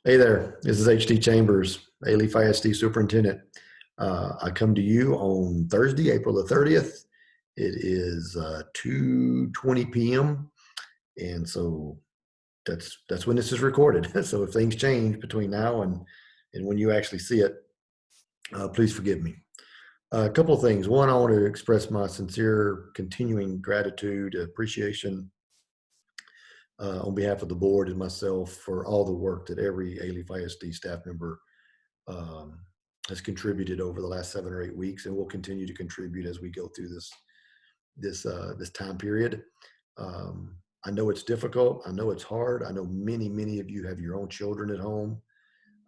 Hey there, this is HD Chambers, Alief ISD Superintendent. I come to you on Thursday, April the 30th. It is 2:20 p.m. and so that's when this is recorded. So if things change between now and when you actually see it, please forgive me. A couple of things. One, I want to express my sincere, continuing gratitude, appreciation on behalf of the board and myself for all the work that every Alief ISD staff member um, has contributed over the last 7 or 8 weeks, and will continue to contribute as we go through this time period. I know it's difficult. I know it's hard. I know many of you have your own children at home,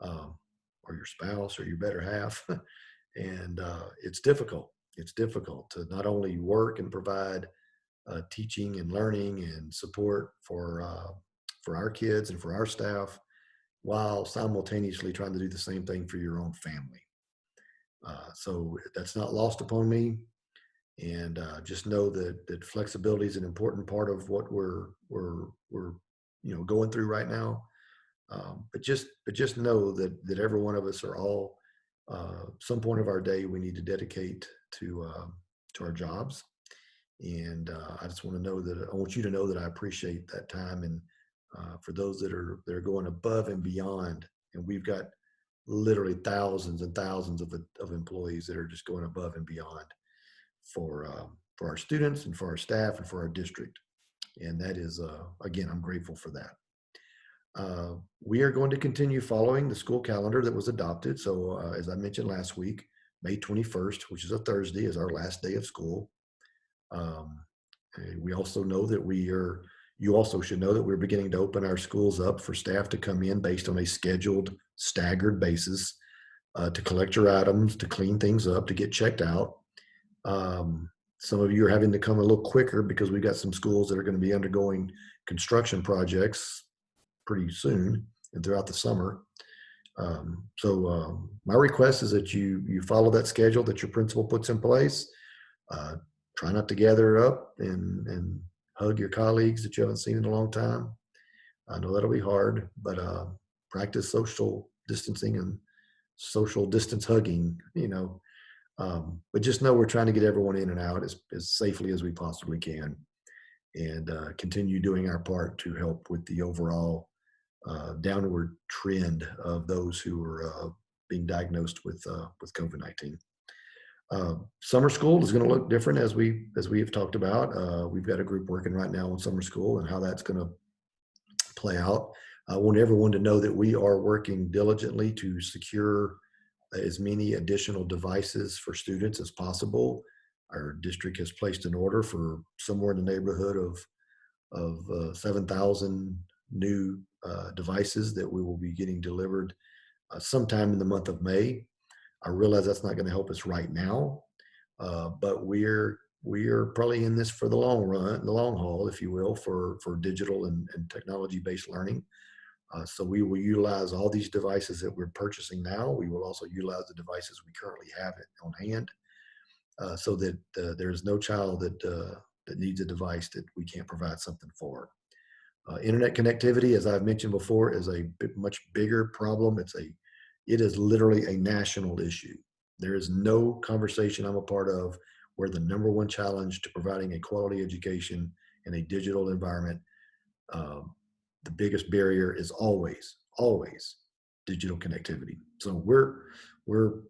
um, or your spouse or your better half, and it's difficult. It's difficult to not only work and provide teaching and learning and support for our kids and for our staff, while simultaneously trying to do the same thing for your own family. So that's not lost upon me, and just know that flexibility is an important part of what we're going through right now. But just know that every one of us are all some point of our day we need to dedicate to our jobs, and I just want to know that I want you to know that I appreciate that time, and for those that are going above and beyond, and we've got literally thousands and thousands of employees that are just going above and beyond for our students and for our staff and for our district. And that is, again, I'm grateful for that. We are going to continue following the school calendar that was adopted. So as I mentioned last week, May 21st, which is a Thursday, is our last day of school. We also know that you also should know that we're beginning to open our schools up for staff to come in based on a scheduled, staggered basis, to collect your items, to clean things up, to get checked out. Some of you are having to come a little quicker because we've got some schools that are going to be undergoing construction projects pretty soon and throughout the summer. So my request is that you follow that schedule that your principal puts in place. Try not to gather up and hug your colleagues that you haven't seen in a long time. I know that'll be hard, but practice social distancing and social distance hugging, but just know we're trying to get everyone in and out as safely as we possibly can, and continue doing our part to help with the overall downward trend of those who are being diagnosed with COVID-19. Summer school is going to look different as we have talked about. We've got a group working right now on summer school and how that's going to play out. I want everyone to know that we are working diligently to secure as many additional devices for students as possible. Our district has placed an order for somewhere in the neighborhood of 7,000 new devices that we will be getting delivered sometime in the month of May. I realize that's not going to help us right now, but we are probably in this for the long run, the long haul, if you will, for digital and technology-based learning. So we will utilize all these devices that we're purchasing now. We will also utilize the devices we currently have on hand, so that there's no child that needs a device that we can't provide something for. Internet connectivity, as I've mentioned before, is a much bigger problem. It is literally a national issue. There is no conversation I'm a part of where the number one challenge to providing a quality education in a digital environment, the biggest barrier is always digital connectivity. So we're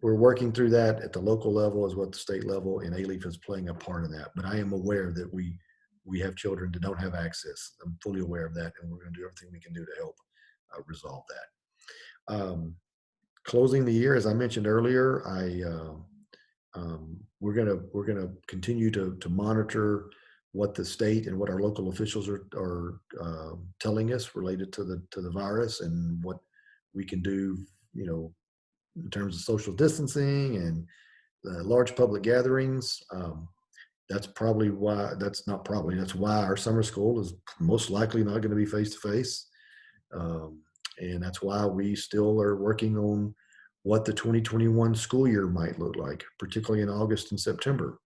working through that at the local level as well as the state level, and Alief is playing a part of that. But I am aware that we have children that don't have access. I'm fully aware of that, and we're going to do everything we can do to help resolve that. Closing the year, as I mentioned earlier, we're gonna continue to monitor what the state and what our local officials are telling us related to the virus, and what we can do, in terms of social distancing and large public gatherings. That's why our summer school is most likely not going to be face to face. And that's why we still are working on what the 2021 school year might look like, particularly in August and September.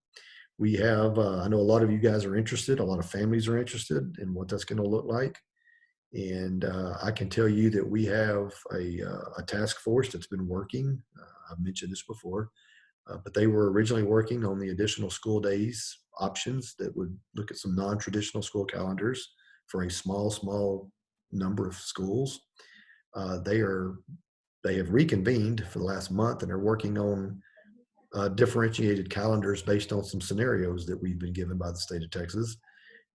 We have, I know a lot of you guys are interested, a lot of families are interested in what that's going to look like. And I can tell you that we have a task force that's been working. I've mentioned this before, but they were originally working on the additional school days options that would look at some non-traditional school calendars for a small number of schools. Uh, they are they have reconvened for the last month and are working on differentiated calendars based on some scenarios that we've been given by the state of Texas.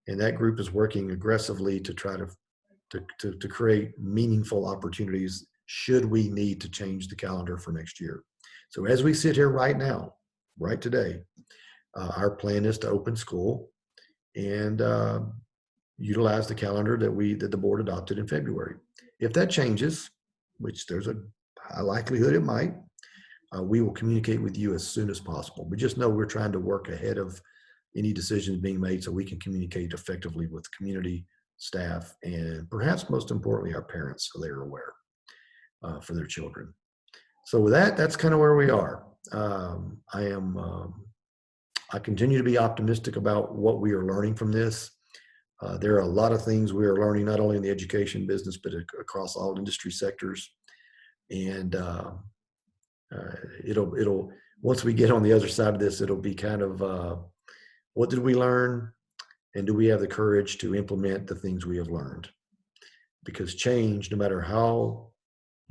And that group is working aggressively to try to create meaningful opportunities should we need to change the calendar for next year. So as we sit here right now, right today, our plan is to open school and utilize the calendar that the board adopted in February. If that changes, which there's a high likelihood it might, we will communicate with you as soon as possible. We just know we're trying to work ahead of any decisions being made so we can communicate effectively with community, staff, and perhaps most importantly, our parents so they're aware for their children. So with that, that's kind of where we are. I continue to be optimistic about what we are learning from this. There are a lot of things we are learning, not only in the education business, but across all industry sectors. And it'll once we get on the other side of this, it'll be kind of what did we learn, and do we have the courage to implement the things we have learned? Because change, no matter how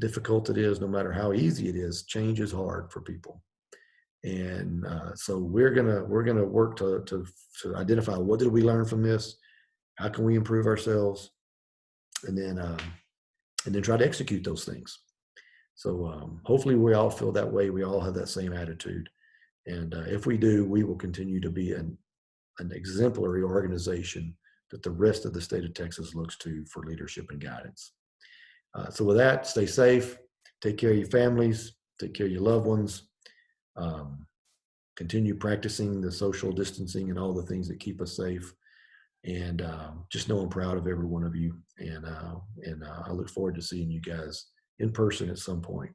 difficult it is, no matter how easy it is, change is hard for people. And so we're gonna work to identify what did we learn from this, how can we improve ourselves, and then try to execute those things. So hopefully we all feel that way. We all have that same attitude. And if we do, we will continue to be an exemplary organization that the rest of the state of Texas looks to for leadership and guidance. So with that, stay safe, take care of your families, take care of your loved ones, continue practicing the social distancing and all the things that keep us safe. And just know I'm proud of every one of you. And I look forward to seeing you guys in person at some point.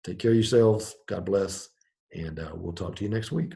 Take care of yourselves. God bless. And we'll talk to you next week.